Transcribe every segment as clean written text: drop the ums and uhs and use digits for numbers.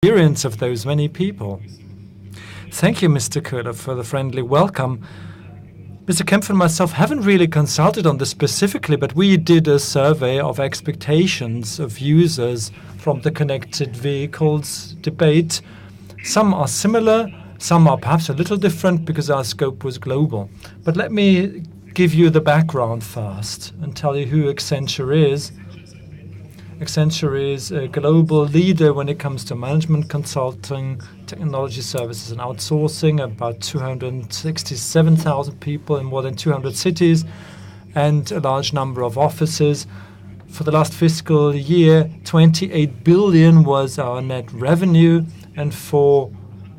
experience of those many people. Thank you, Mr. Köhler, for the friendly welcome. Mr. Kempf and myself haven't really consulted on this specifically, but we did a survey of expectations of users from the connected vehicles debate. Some are similar, some are perhaps a little different because our scope was global. But let me give you the background first and tell you who Accenture is. Accenture is a global leader when it comes to management consulting, technology services and outsourcing, about 267,000 people in more than 200 cities and a large number of offices. For the last fiscal year, 28 billion was our net revenue, and for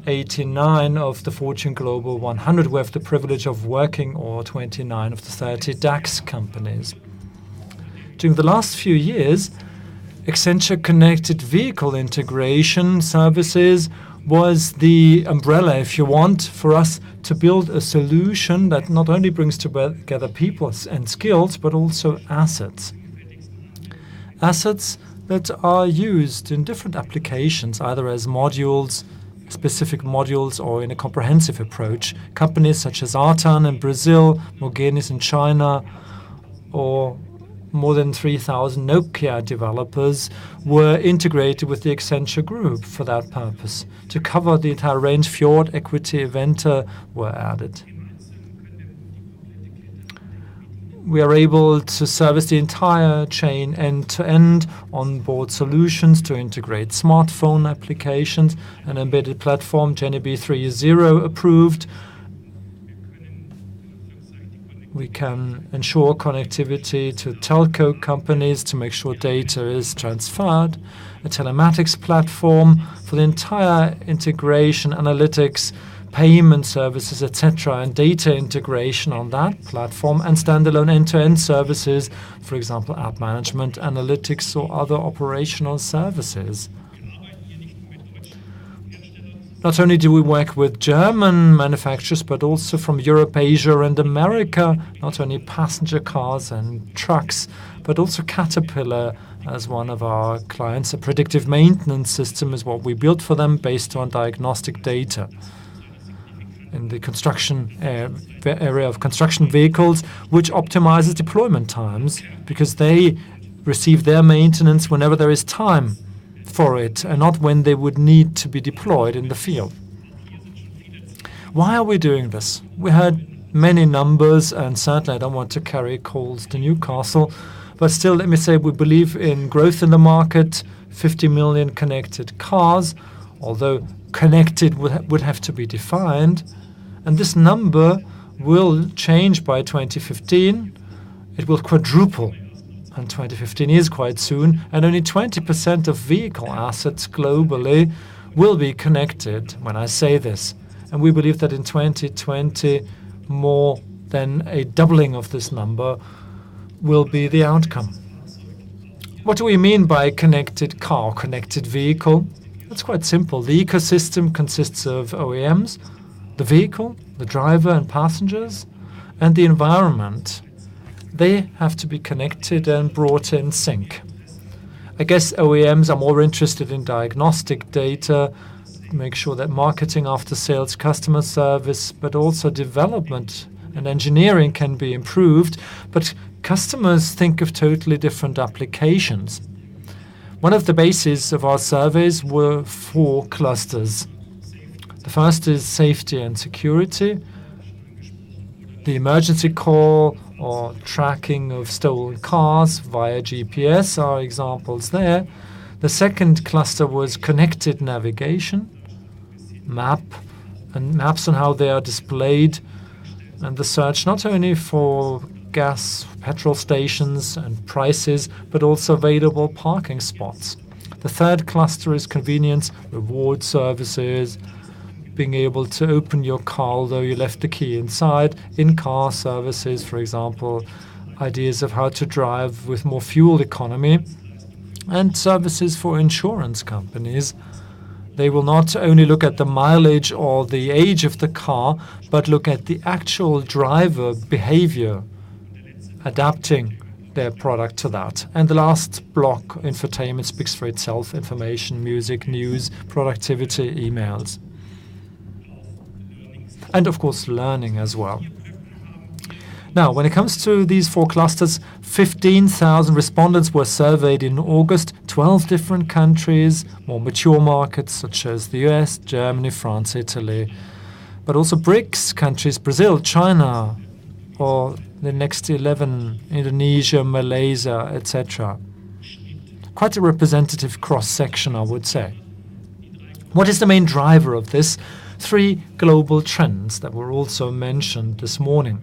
89 of the Fortune Global 100 we have the privilege of working, or 29 of the 30 DAX companies. During the last few years, Accenture Connected Vehicle Integration Services was the umbrella, if you want, for us to build a solution that not only brings together people and skills, but also assets. Assets that are used in different applications, either as modules, specific modules, or in a comprehensive approach. Companies such as Artan in Brazil, Mogenis in China, or more than 3,000 Nokia developers were integrated with the Accenture Group for that purpose. To cover the entire range, Fjord, Equity, Eventer were added. We are able to service the entire chain end-to-end, on-board solutions to integrate smartphone applications, an embedded platform, JNB 3.0 approved. We can ensure connectivity to telco companies to make sure data is transferred, a telematics platform for the entire integration, analytics, payment services, etc., and data integration on that platform, and standalone end-to-end services, for example, app management, analytics, or other operational services. Not only do we work with German manufacturers, but also from Europe, Asia, and America, not only passenger cars and trucks, but also Caterpillar as one of our clients. A predictive maintenance system is what we built for them based on diagnostic data. In the construction area of construction vehicles, which optimizes deployment times because they receive their maintenance whenever there is time for it and not when they would need to be deployed in the field. Why are we doing this? We had many numbers, and certainly I don't want to carry coals to Newcastle, but still let me say we believe in growth in the market, 50 million connected cars, although connected would have to be defined, and this number will change by 2015. It will quadruple. And 2015 is quite soon, and only 20% of vehicle assets globally will be connected when I say this. And we believe that in 2020, more than a doubling of this number will be the outcome. What do we mean by connected car, connected vehicle? It's quite simple. The ecosystem consists of OEMs, the vehicle, the driver and passengers, and the environment. They have to be connected and brought in sync. I guess OEMs are more interested in diagnostic data, make sure that marketing, after sales, customer service, but also development and engineering can be improved. But customers think of totally different applications. One of the bases of our surveys were 4 clusters. The first is safety and security, the emergency call or tracking of stolen cars via GPS are examples there. The second cluster was connected navigation, maps on how they are displayed, and the search not only for gas, petrol stations and prices, but also available parking spots. The third cluster is convenience, reward services, being able to open your car although you left the key inside, in-car services, for example, ideas of how to drive with more fuel economy, and services for insurance companies. They will not only look at the mileage or the age of the car, but look at the actual driver behavior, adapting their product to that. And the last block, infotainment, speaks for itself: information, music, news, productivity, emails. And of course, learning as well. Now, when it comes to these 4 clusters, 15,000 respondents were surveyed in August, 12 different countries, more mature markets such as the US, Germany, France, Italy, but also BRICS countries, Brazil, China, or the next 11, Indonesia, Malaysia, etc. Quite a representative cross-section, I would say. What is the main driver of this? 3 global trends that were also mentioned this morning.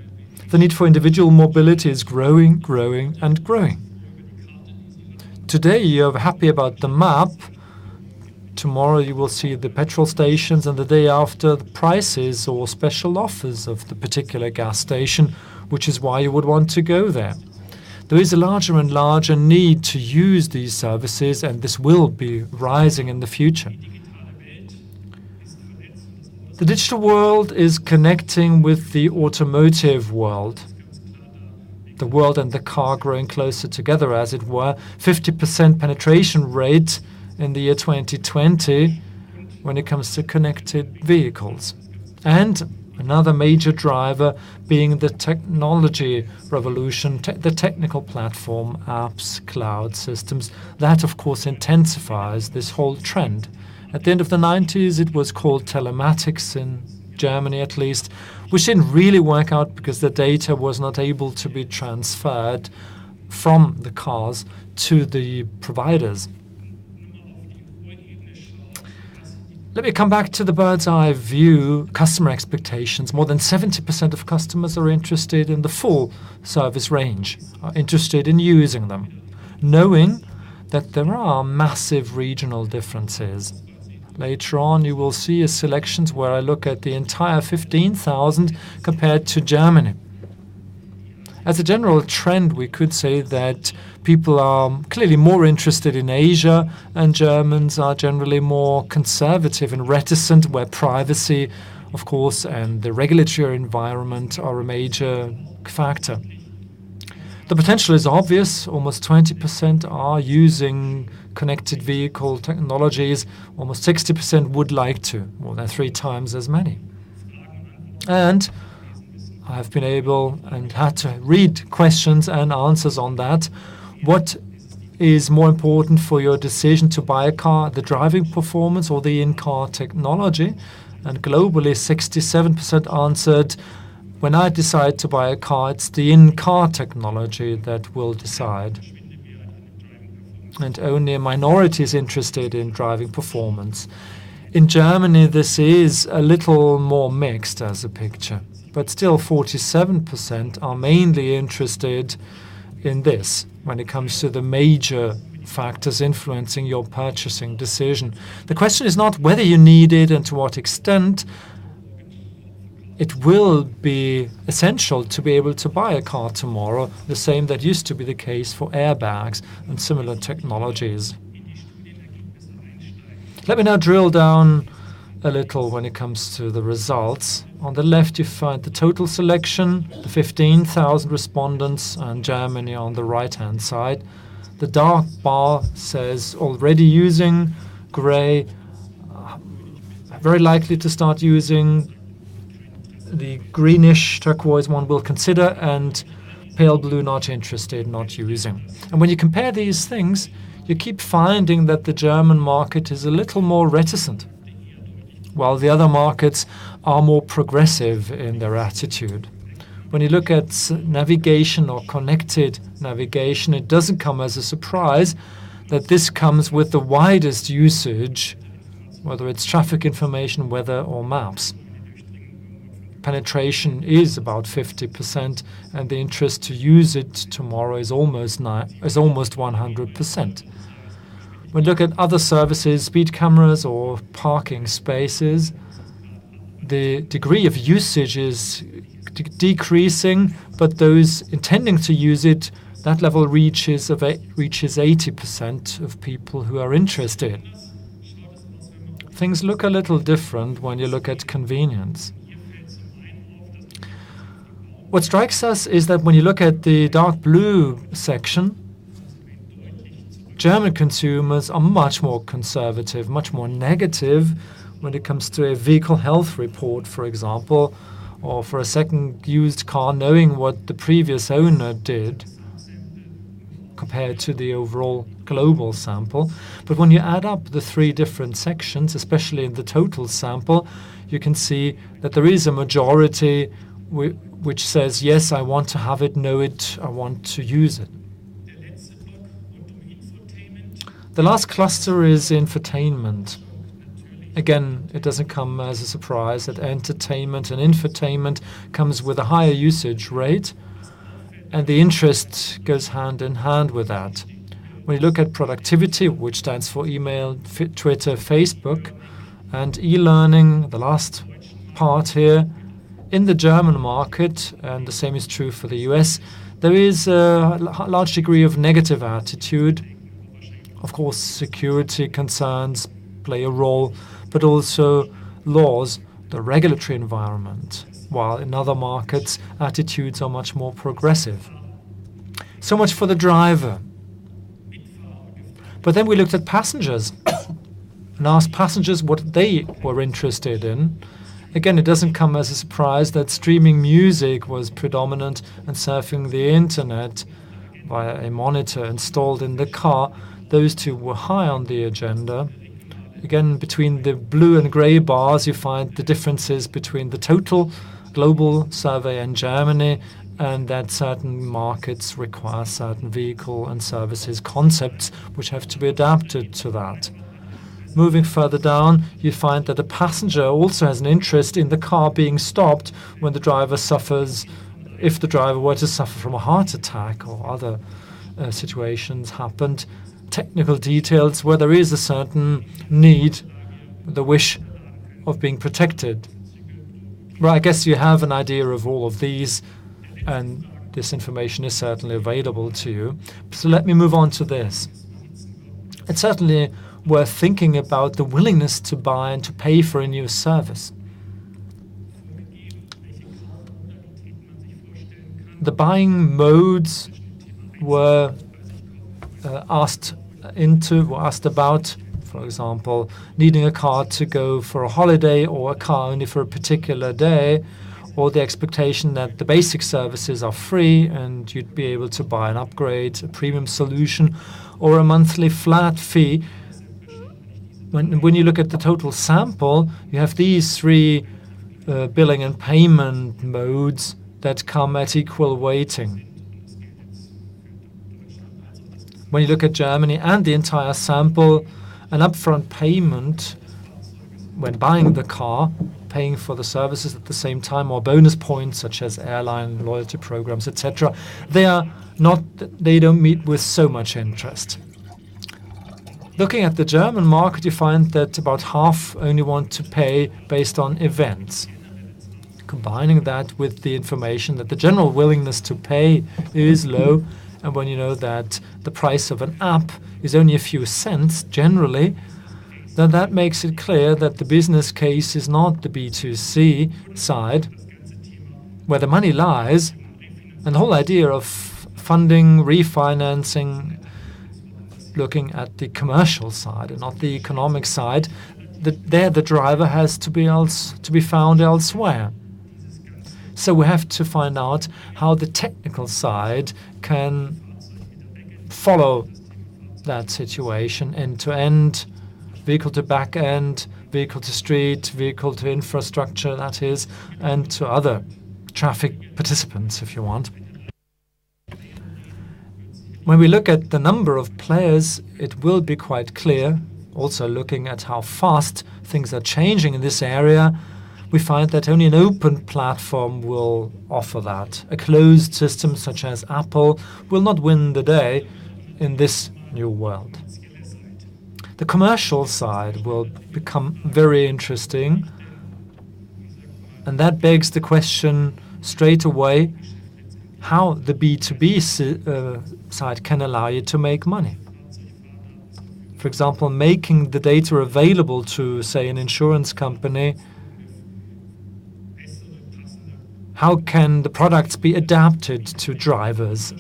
The need for individual mobility is growing, growing, and growing. Today you're happy about the map. Tomorrow you will see the petrol stations, and the day after the prices or special offers of the particular gas station, which is why you would want to go there. There is a larger and larger need to use these services, and this will be rising in the future. The digital world is connecting with the automotive world. The world and the car growing closer together, as it were. 50% penetration rate in the year 2020 when it comes to connected vehicles. And another major driver being the technology revolution, the technical platform, apps, cloud systems. That, of course, intensifies this whole trend. At the end of the 90s, it was called telematics in Germany, at least, which didn't really work out because the data was not able to be transferred from the cars to the providers. Let me come back to the bird's eye view, customer expectations. More than 70% of customers are interested in the full service range, are interested in using them, knowing that there are massive regional differences. Later on, you will see a selections where I look at the entire 15,000 compared to Germany. As a general trend, we could say that people are clearly more interested in Asia, and Germans are generally more conservative and reticent, where privacy, of course, and the regulatory environment are a major factor. The potential is obvious. Almost 20% are using connected vehicle technologies. Almost 60% would like to, more than 3 times as many. And I've been able and had to read questions and answers on that. What is more important for your decision to buy a car, the driving performance or the in-car technology? And globally, 67% answered, when I decide to buy a car, it's the in-car technology that will decide. And only a minority is interested in driving performance. In Germany, this is a little more mixed as a picture, but still 47% are mainly interested in this when it comes to the major factors influencing your purchasing decision. The question is not whether you need it and to what extent. It will be essential to be able to buy a car tomorrow, the same that used to be the case for airbags and similar technologies. Let me now drill down a little when it comes to the results. On the left, you find the total selection, the 15,000 respondents, and Germany on the right-hand side. The dark bar says already using, gray, very likely to start using, the greenish turquoise one will consider, and pale blue not interested, not using. And when you compare these things, you keep finding that the German market is a little more reticent, while the other markets are more progressive in their attitude. When you look at navigation or connected navigation, it doesn't come as a surprise that this comes with the widest usage, whether it's traffic information, weather, or maps. Penetration is about 50%, and the interest to use it tomorrow is almost 100%. When you look at other services, speed cameras or parking spaces, the degree of usage is decreasing, but those intending to use it, that level reaches 80% of people who are interested. Things look a little different when you look at convenience. What strikes us is that when you look at the dark blue section, German consumers are much more conservative, much more negative when it comes to a vehicle health report, for example, or for a second used car, knowing what the previous owner did compared to the overall global sample. But when you add up the three different sections, especially in the total sample, you can see that there is a majority which says, yes, I want to have it, know it, I want to use it. The last cluster is infotainment. Again, it doesn't come as a surprise that entertainment and infotainment comes with a higher usage rate, and the interest goes hand in hand with that. When you look at productivity, which stands for email, Twitter, Facebook, and e-learning, the last part here, in the German market, and the same is true for the US, there is a large degree of negative attitude. Of course, security concerns play a role, but also laws, the regulatory environment, while in other markets, attitudes are much more progressive. So much for the driver. But then we looked at passengers and asked passengers what they were interested in. Again, it doesn't come as a surprise that streaming music was predominant and surfing the internet via a monitor installed in the car. Those two were high on the agenda. Again, between the blue and grey bars, you find the differences between the total global survey in Germany, and that certain markets require certain vehicle and services concepts which have to be adapted to that. Moving further down, you find that the passenger also has an interest in the car being stopped when the driver suffers, if the driver were to suffer from a heart attack or other situations happened. Technical details where there is a certain need, the wish of being protected. Well, I guess you have an idea of all of these, and this information is certainly available to you. So let me move on to this. It's certainly worth thinking about the willingness to buy and to pay for a new service. The buying modes were asked about, for example, needing a car to go for a holiday or a car only for a particular day, or the expectation that the basic services are free and you'd be able to buy an upgrade, a premium solution, or a monthly flat fee. When you look at the total sample, you have these three billing and payment modes that come at equal weighting. When you look at Germany and the entire sample, an upfront payment when buying the car, paying for the services at the same time, or bonus points such as airline loyalty programs, etc., they don't meet with so much interest. Looking at the German market, you find that about half only want to pay based on events. Combining that with the information that the general willingness to pay is low, and when you know that the price of an app is only a few cents generally, then that makes it clear that the business case is not the B2C side, where the money lies, and the whole idea of funding, refinancing, looking at the commercial side and not the economic side, there the driver has to be found elsewhere. So we have to find out how the technical side can follow that situation end to end, vehicle to back end, vehicle to street, vehicle to infrastructure, that is, and to other traffic participants, if you want. When we look at the number of players, it will be quite clear, also looking at how fast things are changing in this area, we find that only an open platform will offer that. A closed system such as Apple will not win the day in this new world. The commercial side will become very interesting, and that begs the question straight away how the B2B side can allow you to make money. For example, making the data available to, say, an insurance company How can the products be adapted to drivers?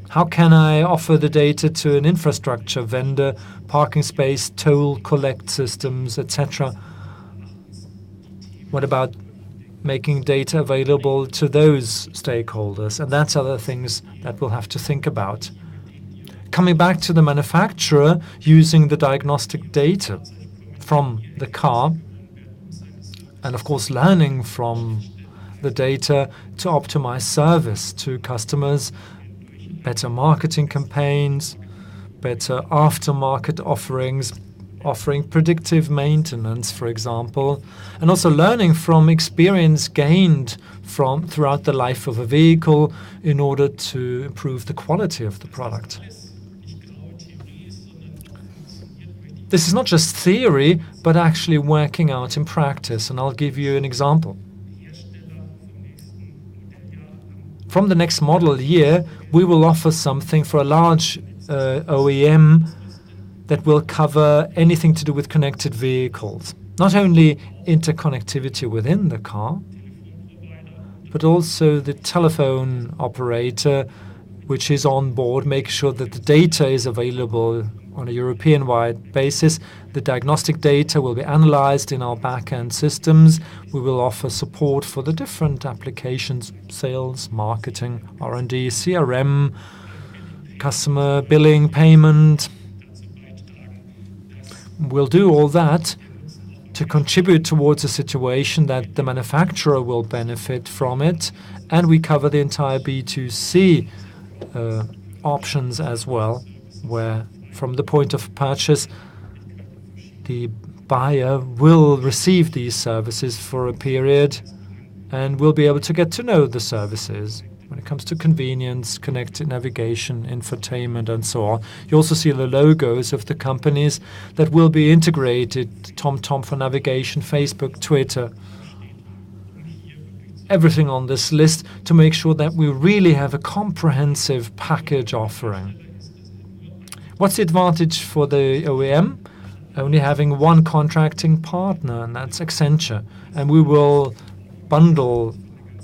How can I offer the data to an infrastructure vendor, parking space, toll collect systems, etc.? What about making data available to those stakeholders? And that's other things that we'll have to think about. Coming back to the manufacturer, using the diagnostic data from the car, and of course learning from the data to optimize service to customers, better marketing campaigns, better aftermarket offerings, offering predictive maintenance, for example, and also learning from experience gained from throughout the life of a vehicle in order to improve the quality of the product. This is not just theory, but actually working out in practice, and I'll give you an example. From the next model year, we will offer something for a large OEM that will cover anything to do with connected vehicles. Not only interconnectivity within the car, but also the telephone operator, which is on board, making sure that the data is available on a European-wide basis. The diagnostic data will be analyzed in our back-end systems. We will offer support for the different applications, sales, marketing, R&D, CRM, customer billing, payment. We'll do all that to contribute towards a situation that the manufacturer will benefit from it, and we cover the entire B2C options as well, where from the point of purchase, the buyer will receive these services for a period and will be able to get to know the services when it comes to convenience, connected navigation, infotainment, and so on. You also see the logos of the companies that will be integrated, TomTom for navigation, Facebook, Twitter, everything on this list to make sure that we really have a comprehensive package offering. What's the advantage for the OEM? Only having one contracting partner, and that's Accenture. And we will bundle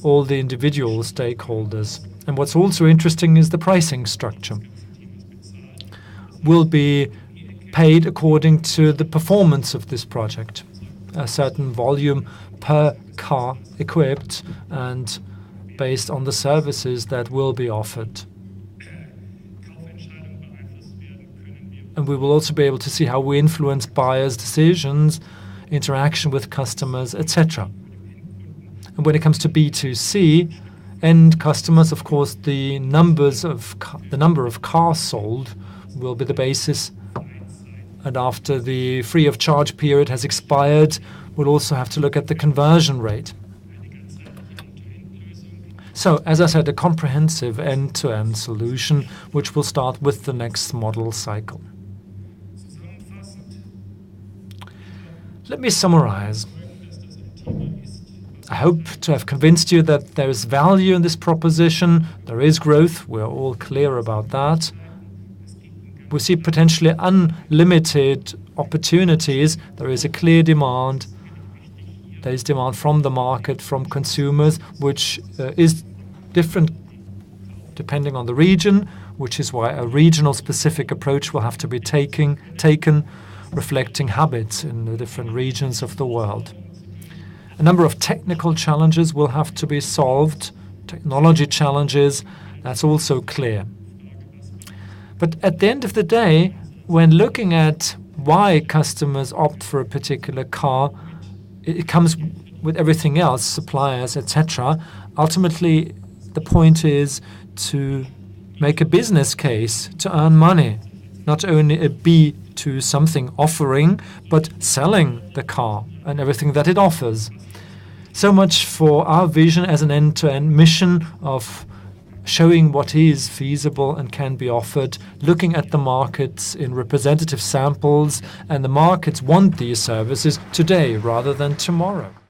all the individual stakeholders. And what's also interesting is the pricing structure. Will be paid according to the performance of this project, a certain volume per car equipped and based on the services that will be offered. And we will also be able to see how we influence buyers' decisions, interaction with customers, etc. And when it comes to B2C, end customers, of course, the number of cars sold will be the basis. And after the free of charge period has expired, we'll also have to look at the conversion rate. So, as I said, a comprehensive end-to-end solution, which will start with the next model cycle. Let me summarize. I hope to have convinced you that there is value in this proposition. There is growth. We're all clear about that. We see potentially unlimited opportunities. There is a clear demand. There is demand from the market, from consumers, which is different depending on the region, which is why a regional specific approach will have to be taken, reflecting habits in the different regions of the world. A number of technical challenges will have to be solved, technology challenges, that's also clear. But at the end of the day, when looking at why customers opt for a particular car, it comes with everything else, suppliers, etc. Ultimately, the point is to make a business case to earn money, not only a B2 something offering, but selling the car and everything that it offers. So much for our vision as an end-to-end mission of showing what is feasible and can be offered, looking at the markets in representative samples, and the markets want these services today rather than tomorrow.